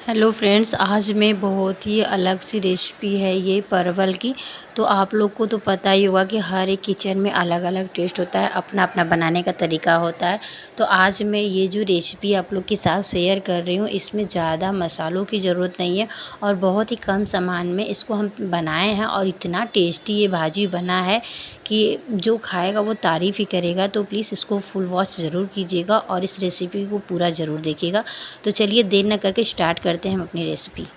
Hello friends, आज मैं बहुत ही अलग सी रेसिपी है ये परवल की। तो आप लोग को तो पता ही होगा कि हर एक किचन में अलग अलग टेस्ट होता है, अपना अपना बनाने का तरीका होता है। तो आज मैं ये जो रेसिपी आप लोग के साथ शेयर कर रही हूँ, इसमें ज़्यादा मसालों की ज़रूरत नहीं है और बहुत ही कम सामान में इसको हम बनाए हैं और इतना टेस्टी ये भाजी बना है कि जो खाएगा वो तारीफ़ ही करेगा। तो प्लीज़ इसको फुल वॉच ज़रूर कीजिएगा और इस रेसिपी को पूरा ज़रूर देखिएगा। तो चलिए देर न करके स्टार्ट करते हैं हम अपनी रेसिपी।